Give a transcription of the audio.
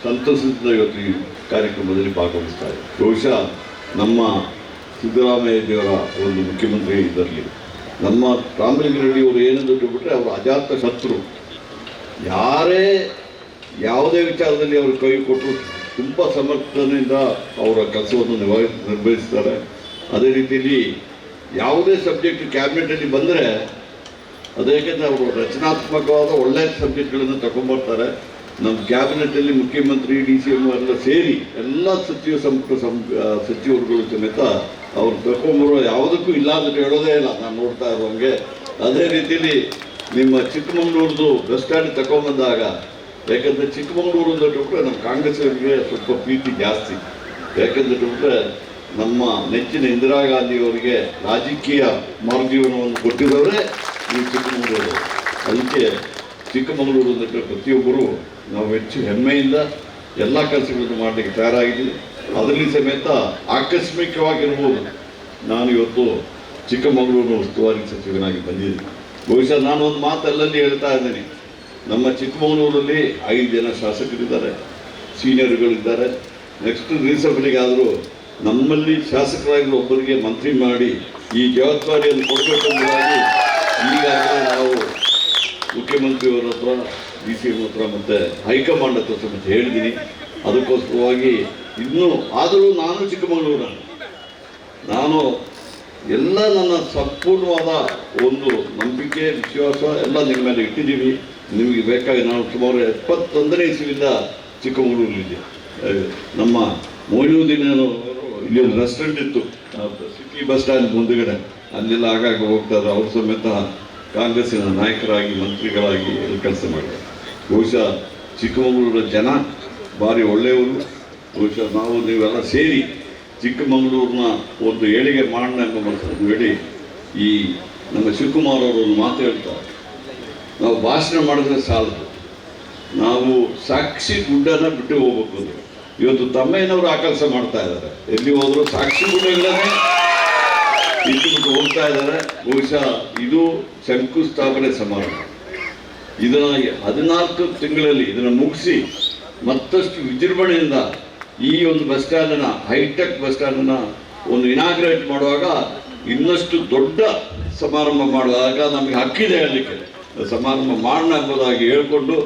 ಸಂತಸದಿಂದ ಇವತ್ತು ಈ ಕಾರ್ಯಕ್ರಮದಲ್ಲಿ ಭಾಗವಹಿಸ್ತಾರೆ. ಬಹುಶಃ ನಮ್ಮ ಸಿದ್ದರಾಮಯ್ಯದೇವರ ಒಂದು ಮುಖ್ಯಮಂತ್ರಿ ಇದರಲ್ಲಿ ನಮ್ಮ ರಾಮಲಿಂಗಾರೆಡ್ಡಿಯವರು ಏನಂತ ಬಿಟ್ಟರೆ ಅವರು ಅಜಾತ ಶತ್ರು. ಯಾರೇ ಯಾವುದೇ ವಿಚಾರದಲ್ಲಿ ಅವರು ಕೈ ಕೊಟ್ಟರು ತುಂಬ ಸಮರ್ಥನೆಯಿಂದ ಅವರ ಕೆಲಸವನ್ನು ನಿರ್ವಹಿಸ್ತಾರೆ. ಅದೇ ರೀತಿಯಲ್ಲಿ ಯಾವುದೇ ಸಬ್ಜೆಕ್ಟ್ ಕ್ಯಾಬಿನೆಟಲ್ಲಿ ಬಂದರೆ ಅದಕ್ಕೆ ಅವರು ರಚನಾತ್ಮಕವಾದ ಒಳ್ಳೆಯ ಸಬ್ಜೆಕ್ಟ್ಗಳನ್ನು ತಗೊಂಡ್ಬರ್ತಾರೆ. ನಮ್ಮ ಕ್ಯಾಬಿನೆಟಲ್ಲಿ ಮುಖ್ಯಮಂತ್ರಿ DCM ಎಲ್ಲ ಸೇರಿ ಎಲ್ಲ ಸಚಿವ ಸಂಪುಟ ಸಚಿವರುಗಳು ಸಮೇತ ಅವ್ರು ತಗೊಂಬರೋ ಯಾವುದಕ್ಕೂ ಇಲ್ಲ ಅಂತ ಹೇಳೋದೇ ಇಲ್ಲ ನಾನು ನೋಡ್ತಾ ಇರೋಂಗೆ. ಅದೇ ರೀತಿಯಲ್ಲಿ ನಿಮ್ಮ ಚಿಕ್ಕಮಗಳೂರದು ಬಸ್ ಸ್ಟ್ಯಾಂಡ್ ತಗೊಂಬಂದಾಗ, ಯಾಕಂದರೆ ಚಿಕ್ಕಮಗಳೂರು ಅಂತ ಬಿಟ್ಟರೆ ನಮ್ಮ ಕಾಂಗ್ರೆಸ್ಸವರಿಗೆ ಸ್ವಲ್ಪ ಪ್ರೀತಿ ಜಾಸ್ತಿ. ಯಾಕಂದರೆ ಬಿಟ್ಟರೆ ನಮ್ಮ ನೆಚ್ಚಿನ ಇಂದಿರಾ ಗಾಂಧಿಯವರಿಗೆ ರಾಜಕೀಯ ಮಾರ್ಗಜೀವನವನ್ನು ಕೊಟ್ಟಿದ್ದವರೇ ಈ ಚಿಕ್ಕಮಗಳೂರು. ಅದಕ್ಕೆ ಚಿಕ್ಕಮಗಳೂರು ಅಂದರೆ ಪ್ರತಿಯೊಬ್ಬರು ನಾವು ಹೆಚ್ಚು ಹೆಮ್ಮೆಯಿಂದ ಎಲ್ಲ ಕೆಲಸಗಳನ್ನು ಮಾಡಲಿಕ್ಕೆ ತಯಾರಾಗಿದ್ದೀವಿ. ಅದರಲ್ಲಿ ಸಮೇತ ಆಕಸ್ಮಿಕವಾಗಿರ್ಬೋದು ನಾನು ಇವತ್ತು ಚಿಕ್ಕಮಗಳೂರು ಉಸ್ತುವಾರಿ ಸಚಿವನಾಗಿ ಬಂದಿದ್ದೀನಿ. ಬಹುಶಃ ನಾನು ಒಂದು ಮಾತು ಅಲ್ಲಲ್ಲಿ ಹೇಳ್ತಾ ಇದ್ದೀನಿ, ನಮ್ಮ ಚಿಕ್ಕಮಗಳೂರಲ್ಲಿ 5 ಜನ ಶಾಸಕರಿದ್ದಾರೆ, ಸೀನಿಯರ್ಗಳಿದ್ದಾರೆ. ನೆಕ್ಸ್ಟ್ ರೀಸೆಂಟ್ಲಿಗಾದರೂ ನಮ್ಮಲ್ಲಿ ಶಾಸಕರಾಗಿ ಒಬ್ಬರಿಗೆ ಮಂತ್ರಿ ಮಾಡಿ ಈ ಜವಾಬ್ದಾರಿಯನ್ನು ಕೊಡಬೇಕೆಂಬುದಾಗಿ ಈಗಾಗಲೇ ನಾವು ಮುಖ್ಯಮಂತ್ರಿಯವರ ಹತ್ರ, DCM ಹತ್ರ ಮತ್ತು ಹೈಕಮಾಂಡ್ ಹತ್ರ ಸಮೇತ ಹೇಳಿದ್ದೀನಿ. ಅದಕ್ಕೋಸ್ಕರವಾಗಿ ಇನ್ನೂ ಆದರೂ ನಾನು ಚಿಕ್ಕಮಗಳೂರನ್ನು ನಾನು ಎಲ್ಲ ನನ್ನ ಸಂಪೂರ್ಣವಾದ ಒಂದು ನಂಬಿಕೆ ವಿಶ್ವಾಸ ಎಲ್ಲ ನಿಮ್ಮ ಮೇಲೆ ಇಟ್ಟಿದ್ದೀವಿ. ನಿಮಗೆ ಬೇಕಾಗಿ ನಾನು ಸುಮಾರು 71ನೇ ಇಸ್ವಿಯಿಂದ ಚಿಕ್ಕಮಗಳೂರಲ್ಲಿದ್ದೆ. ನಮ್ಮ ಮೊಯ್ನುದ್ದೀನ್ ಇಲ್ಲಿ ಒಂದು ರೆಸ್ಟೋರೆಂಟ್ ಇತ್ತು ಸಿಟಿ ಬಸ್ ಸ್ಟ್ಯಾಂಡ್ ಮುಂದುಗಡೆ, ಅಲ್ಲೆಲ್ಲ ಆಗಾಗ ಹೋಗ್ತಾರೆ. ಅವರು ಸಮೇತ ಕಾಂಗ್ರೆಸ್ಸಿನ ನಾಯಕರಾಗಿ ಮಂತ್ರಿಗಳಾಗಿ ಎಲ್ಲ ಕೆಲಸ ಮಾಡಿದ್ದಾರೆ. ಬಹುಶಃ ಚಿಕ್ಕಮಗಳೂರ ಜನ ಭಾರಿ ಒಳ್ಳೆಯವರು. ಬಹುಶಃ ನಾವು ನೀವೆಲ್ಲ ಸೇರಿ ಚಿಕ್ಕಮಗಳೂರಿನ ಒಂದು ಏಳಿಗೆ ಮಾಡೋಣ ಎಂಬ ಮನಸ್ಸನ್ನು ಹೇಳಿ ಈ ನಮ್ಮ ಶಿವಕುಮಾರ್ ಅವರು ಒಂದು ಮಾತು ಹೇಳ್ತಾರೆ, ನಾವು ಭಾಷಣ ಮಾಡಿದ್ರೆ ಸಾಲದು, ನಾವು ಸಾಕ್ಷಿ ಗುಡ್ಡನ್ನು ಬಿಟ್ಟು ಹೋಗ್ಬೇಕು ಅಂದರೆ. ಇವತ್ತು ತಮ್ಮೇನವರು ಆ ಕೆಲಸ ಮಾಡ್ತಾ ಇದ್ದಾರೆ, ಎಲ್ಲಿ ಹೋದರೂ ಸಾಕ್ಷಿ ಗುಡ್ಡ ಇಲ್ಲದೇ ಇಟ್ಟುಬಿಟ್ಟು ಹೋಗ್ತಾ ಇದ್ದಾರೆ. ಬಹುಶಃ ಇದು ಶಂಕುಸ್ಥಾಪನೆ ಸಮಾರಂಭ. ಇದನ್ನು 14 ತಿಂಗಳಲ್ಲಿ ಇದನ್ನು ಮುಗಿಸಿ ಮತ್ತಷ್ಟು ವಿಜೃಂಭಣೆಯಿಂದ ಈ ಒಂದು ಬಸ್ ಸ್ಟ್ಯಾಂಡನ್ನು, ಹೈಟೆಕ್ ಬಸ್ ಸ್ಟ್ಯಾಂಡನ್ನು ಒಂದು ಇನಾಗ್ರೇಟ್ ಮಾಡುವಾಗ ಇನ್ನಷ್ಟು ದೊಡ್ಡ ಸಮಾರಂಭ ಮಾಡುವಾಗ ನಮಗೆ ಹಕ್ಕಿದೆ ಹೇಳಲಿಕ್ಕೆ, ಸಮಾರಂಭ ಮಾಡೋಣ ಎಂಬುದಾಗಿ ಹೇಳಿಕೊಂಡು